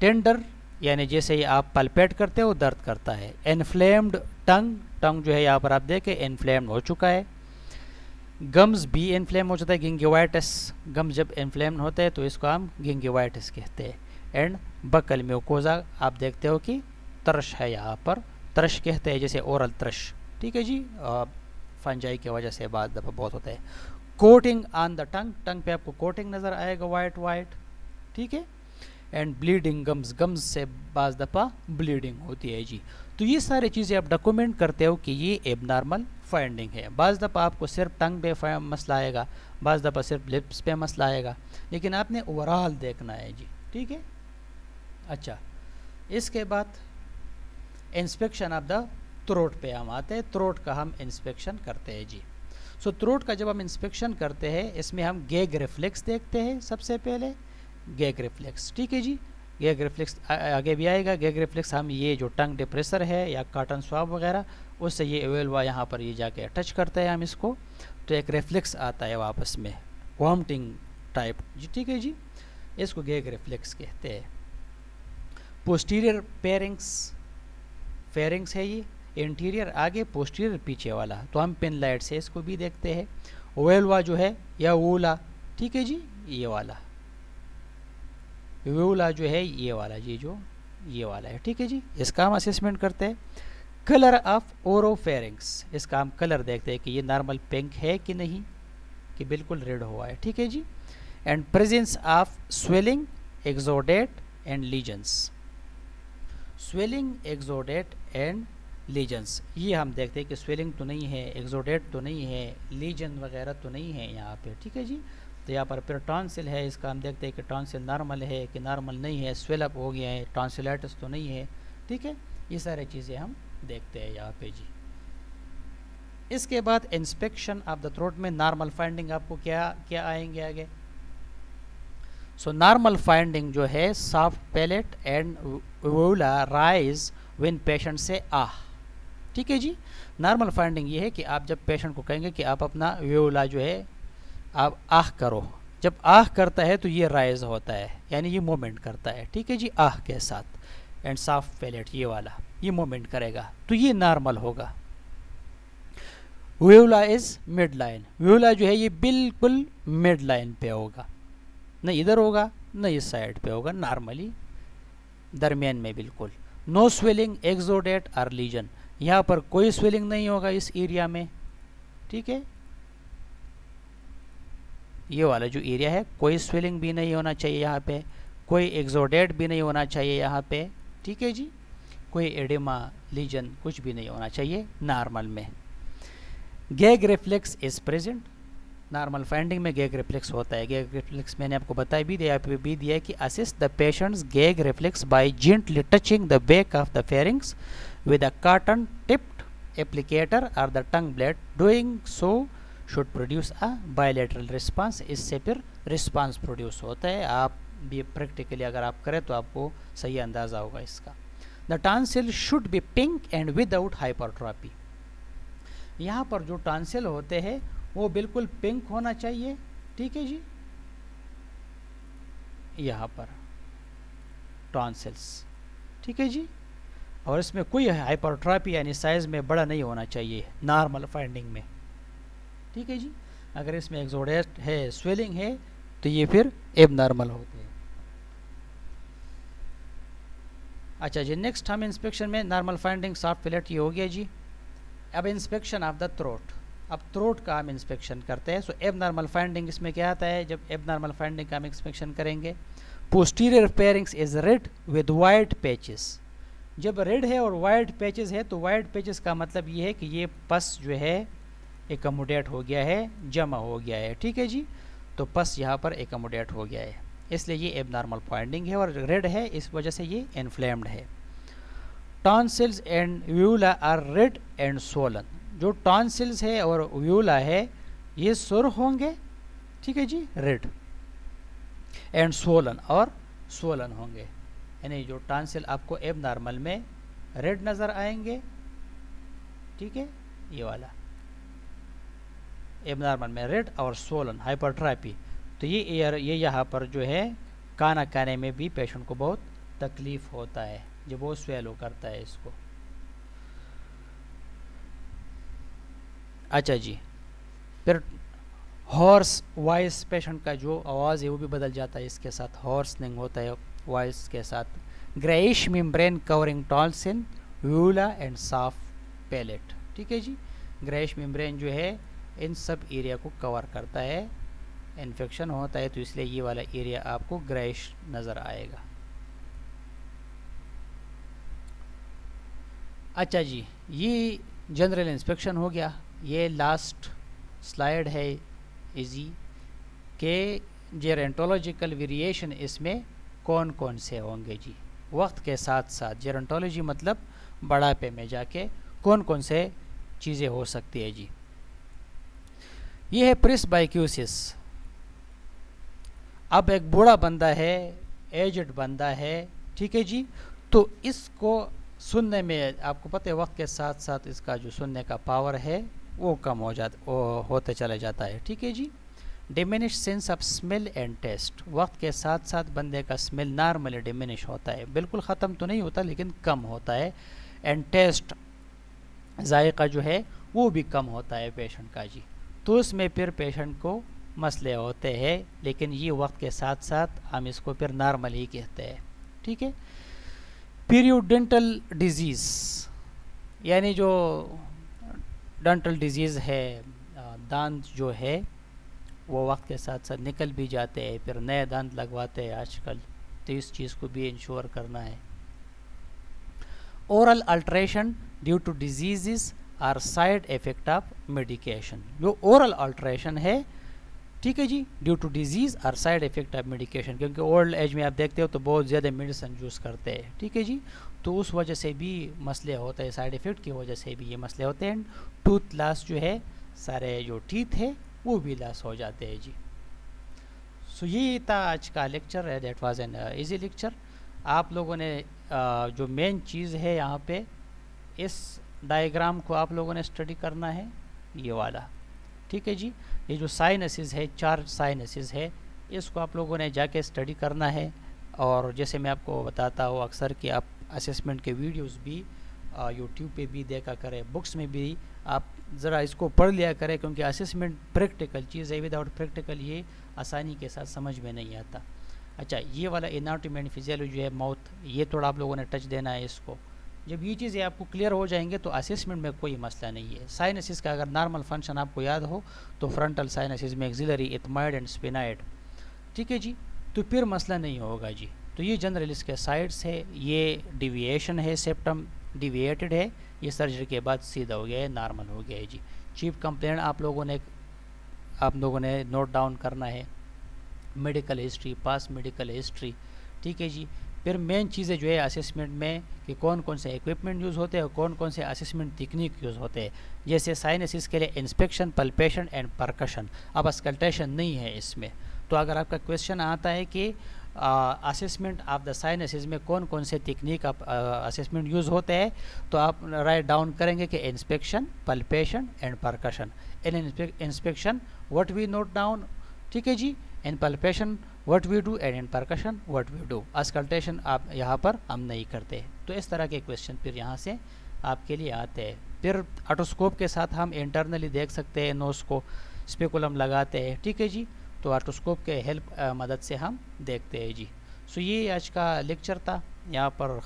टेंडर यानी जैसे ही आप पल्पेट करते हो दर्द करता है। इन्फ्लेम्ड टंग, टंग जो है यहाँ पर आप देखें इन्फ्लेम्ड हो चुका है। गम्स भी इन्फ्लेम हो जाता है, गिंगिवाइटिस, गम्स जब इन्फ्लेम होते हैं तो इसको हम गिंगिवाइटिस कहते हैं। एंड बकल म्यूकोजा आप देखते हो कि तरश है, यहाँ पर तरश कहते हैं, जैसे ओरल तरश, ठीक है जी। फंजाई की वजह से बाद दफ़ा बहुत होता है। कोटिंग ऑन द टंग, टंग पे आपको कोटिंग नज़र आएगा वाइट वाइट, ठीक है। एंड ब्लीडिंग गम्स, गम्स से बाज़ दफ़ा ब्लीडिंग होती है जी। तो ये सारी चीज़ें आप डॉक्यूमेंट करते हो कि ये एबनॉर्मल फाइंडिंग है। बाज़ दफ़ा आपको सिर्फ टंग पे मसला आएगा, बाज़ दफ़ा सिर्फ लिप्स पे मसला आएगा, लेकिन आपने ओवरऑल देखना है जी, ठीक है। अच्छा, इसके बाद इंस्पेक्शन ऑफ द थ्रोट पे हम आते हैं। थ्रोट का हम इंस्पेक्शन करते हैं जी। सो थ्रोट का जब हम इंस्पेक्शन करते हैं इसमें हम गैग रिफ्लेक्स देखते हैं सबसे पहले, गैग रिफ्लेक्स, ठीक है जी। गैग रिफ्लेक्स आगे भी आएगा। गैग रिफ्लेक्स हम ये जो टंग डिप्रेसर है या कॉटन स्वाब वगैरह उससे ये एवेलवा यहाँ पर ये जाके टच करते हैं हम इसको, तो एक रिफ्लेक्स आता है वापस में वॉमिटिंग टाइप जी, ठीक है जी। इसको गैग रिफ्लेक्स कहते हैं। पोस्टीरियर फेरिंग्स, फेरिंग्स है ये, इंटीरियर आगे पोस्टीरियर पीछे वाला, तो हम पेन लाइट से इसको भी देखते हैं। ओवेलवा जो है या वोला, ठीक है जी, ये वाला वोला जो है ये वाला, ये जो ये वाला है, ठीक है जी। इसका हम असेसमेंट करते हैं। कलर ऑफ ओरोफेरिंग्स, इसका हम कलर देखते हैं कि ये नॉर्मल पिंक है कि नहीं, कि बिल्कुल रेड हुआ है, ठीक है जी। And presence of swelling, exudate and lesions, swelling, exudate and lesions, ये हम देखते हैं कि स्वेलिंग तो नहीं है, एक्सोडेट तो नहीं है, लीजन वगैरह तो नहीं है यहाँ पे, ठीक है जी। तो यहाँ पर फिर टॉन्सिल है, इसका हम देखते हैं कि टॉन्सिल नॉर्मल है कि नॉर्मल नहीं है, स्वेलअप हो गया है, टॉन्सिलाइटिस तो नहीं है, ठीक है। ये सारी चीज़ें हम देखते हैं यहाँ पे जी। इसके बाद इंस्पेक्शन ऑफ द थ्रोट में नॉर्मल फाइंडिंग आपको क्या क्या आएंगे आगे। सो नॉर्मल फाइंडिंग जो है सॉफ्ट पैलेट एंड वोला राइज व्हेन पेशेंट से आह, ठीक है जी। नॉर्मल फाइंडिंग ये है कि आप जब पेशेंट को कहेंगे कि आप अपना व्योला जो है आप आह करो, जब आह करता है तो ये राइज होता है यानी ये मूवमेंट करता है, ठीक है जी, आह के साथ। एंड सॉफ्ट पैलेट ये वाला ये मूवमेंट करेगा तो ये नॉर्मल होगा। व्योला इज मिड लाइन, व्योला जो है ये बिल्कुल मिड लाइन पे होगा, न इधर होगा न इस साइड पे होगा, नॉर्मली दरमियान में बिल्कुल। नो स्वेलिंग, एक्सोडेट और लीजन, यहाँ पर कोई स्वेलिंग नहीं होगा इस एरिया में, ठीक है। ये वाला जो एरिया है कोई स्वेलिंग भी नहीं होना चाहिए यहाँ पे, कोई एक्सोडेट भी नहीं होना चाहिए यहाँ पे, ठीक है जी। कोई एडिमा, लीजन कुछ भी नहीं होना चाहिए नॉर्मल में। Gag reflex is present, normal finding में गैग रिफ्लेक्स होता है। गैग रिफ्लेक्स मैंने आपको बताया भी दिया है कि assist the patient's gag reflex by gently touching the back of the pharynx with a cotton tipped applicator और the tongue blade, doing so should produce a bilateral response, इससे फिर रिस्पांस प्रोड्यूस होता है। आप भी प्रैक्टिकली अगर आप करें तो आपको सही अंदाज़ा होगा इसका। The tonsil should be pink and without hypertrophy, यहाँ पर जो टॉन्सिल होते हैं वो बिल्कुल पिंक होना चाहिए, ठीक है जी। यहाँ पर टॉन्सिल्स, ठीक है जी। और इसमें कोई हाइपरट्रॉफी यानी साइज में बड़ा नहीं होना चाहिए नॉर्मल फाइंडिंग में, ठीक है जी। अगर इसमें एक्सोडेट है, स्वेलिंग है, तो ये फिर एबनॉर्मल होते हैं। अच्छा जी, नेक्स्ट हम इंस्पेक्शन में नॉर्मल फाइंडिंग सॉफ्ट पैलेट ये हो गया जी। अब इंस्पेक्शन ऑफ द थ्रोट, अब थ्रोट का हम इंस्पेक्शन करते हैं। सो एबनॉर्मल फाइंडिंग इसमें क्या आता है, जब एबनॉर्मल फाइंडिंग का हम इंस्पेक्शन करेंगे, posterior pharynx is red with white patches. जब रेड है और वाइट पैचेस है, तो वाइट पैचेस का मतलब ये है कि ये पस जो है एकमोडेट हो गया है, जमा हो गया है, ठीक है जी। तो पस यहाँ पर एकमोडेट हो गया है, इसलिए ये एबनॉर्मल फाइंडिंग है। और रेड है इस वजह से ये इन्फ्लेम्ड है। Tonsils and uvula are red and swollen. जो टॉन्सिल्स है और व्यूला है ये सुर होंगे, ठीक है जी, रेड, एंड स्वोलन, और स्वोलन होंगे। यानी जो टॉन्सिल आपको एबनॉर्मल में रेड नज़र आएंगे, ठीक है, ये वाला एबनॉर्मल में रेड और स्वोलन हाइपरट्रॉफी। तो ये यहाँ पर जो है खाना खाने में भी पेशेंट को बहुत तकलीफ होता है जब वो स्वेलो करता है इसको। अच्छा जी, फिर हॉर्स वॉइस, पेशेंट का जो आवाज़ है वो भी बदल जाता है इसके साथ, हॉर्सनिंग होता है वॉइस के साथ। Greyish membrane covering tonsil, uvula and soft palate, ठीक है जी। ग्रेइश मेम्ब्रेन जो है इन सब एरिया को कवर करता है। इन्फेक्शन होता है तो इसलिए ये वाला एरिया आपको ग्रेइश नज़र आएगा। अच्छा जी, ये जनरल इंस्पेक्शन हो गया। ये लास्ट स्लाइड है इजी के जेरेंटोलॉजिकल वेरिएशन इसमें कौन कौन से होंगे जी। वक्त के साथ साथ जेरेंटोलॉजी मतलब बढ़ापे में जाके कौन कौन से चीज़ें हो सकती है जी। ये है प्रेस्बाइक्यूसिस। अब एक बूढ़ा बंदा है, एजड बंदा है, ठीक है जी, तो इसको सुनने में आपको पता है वक्त के साथ साथ इसका जो सुनने का पावर है वो कम हो जाता, होते चला जाता है, ठीक है जी। Diminish sense of smell and taste, वक्त के साथ साथ बंदे का स्मेल नॉर्मली डिमिनिश होता है, बिल्कुल ख़त्म तो नहीं होता लेकिन कम होता है। एंड टेस्ट, जायका जो है वो भी कम होता है पेशेंट का जी। तो उसमें फिर पेशेंट को मसले होते हैं, लेकिन ये वक्त के साथ साथ हम इसको फिर नॉर्मल ही कहते हैं, ठीक है। पीरियोडेंटल डिजीज़, यानी जो डेंटल डिजीज़ है, दांत जो है वो वक्त के साथ साथ निकल भी जाते हैं, फिर नए दांत लगवाते हैं आजकल, तो इस चीज़ को भी इंश्योर करना है। Oral alteration due to disease or side effect of medication. जो ओरल अल्ट्रेशन है, ठीक है जी, ड्यू टू डिजीज़ और साइड इफ़ेक्ट ऑफ मेडिकेशन, क्योंकि ओल्ड एज में आप देखते हो तो बहुत ज़्यादा मेडिसिन यूज़ करते हैं, ठीक है जी, तो उस वजह से भी मसले होते हैं, साइड इफ़ेक्ट की वजह से भी ये मसले होते हैं। टूथ लॉस जो है, सारे जो टीथ है वो भी लॉस हो जाते हैं जी। सो ये था आज का लेक्चर है, that was an easy lecture. आप लोगों ने जो मेन चीज़ है यहाँ पे, इस डायग्राम को आप लोगों ने स्टडी करना है, ये वाला, ठीक है जी। ये जो साइनसिस है, 4 साइनसिस है, इसको आप लोगों ने जाके स्टडी करना है। और जैसे मैं आपको बताता हूँ अक्सर कि आप असेसमेंट के वीडियोस भी यूट्यूब पे भी देखा करें, बुक्स में भी आप ज़रा इसको पढ़ लिया करें, क्योंकि असेसमेंट प्रैक्टिकल चीज़ है, विदाउट प्रैक्टिकल ये आसानी के साथ समझ में नहीं आता। अच्छा, ये वाला एनाटॉमी एंड फिजियोलॉजी है, माउथ, ये थोड़ा आप लोगों ने टच देना है इसको। जब ये चीज़ें आपको क्लियर हो जाएंगे तो असेसमेंट में कोई मसला नहीं है। साइनसिस का अगर नॉर्मल फंक्शन आपको याद हो तो फ्रंटल साइनसिस में एक्सिलरी, इथमाइड एंड स्पिनाइड, ठीक है जी, तो फिर मसला नहीं होगा जी। तो ये जनरल इसके साइड्स है, ये डिविएशन है, सेप्टम डिविएटेड है, ये सर्जरी के बाद सीधा हो गया है, नॉर्मल हो गया है जी। चीफ कंप्लेंट आप लोगों ने नोट डाउन करना है, मेडिकल हिस्ट्री, पास मेडिकल हिस्ट्री, ठीक है जी। फिर मेन चीज़ें जो है असेसमेंट में कि कौन कौन से इक्विपमेंट यूज़ होते हैं और कौन कौन से असेसमेंट टेक्निक यूज़ होते हैं। जैसे साइनसिस के लिए इंस्पेक्शन, पल्पेशन एंड परकशन, अब अस्कल्टेशन नहीं है इसमें। तो अगर आपका क्वेश्चन आता है कि असेसमेंट ऑफ द साइनसिस में कौन कौन से टेक्निक ऑफ असेसमेंट यूज़ होते हैं, तो आप राइट डाउन करेंगे कि inspection, palpation and percussion. In inspection what we note down, ठीक है जी, in palpation what we do, and in percussion what we do. Auscultation आप यहाँ पर हम नहीं करते। तो इस तरह के क्वेश्चन फिर यहाँ से आपके लिए आते हैं। फिर ऑटोस्कोप के साथ हम इंटरनली देख सकते हैं नोज को, स्पेकुलम लगाते हैं, ठीक है जी। तो ऑटोस्कोप के हेल्प मदद से हम देखते हैं जी। सो ये आज का लेक्चर था, यहाँ पर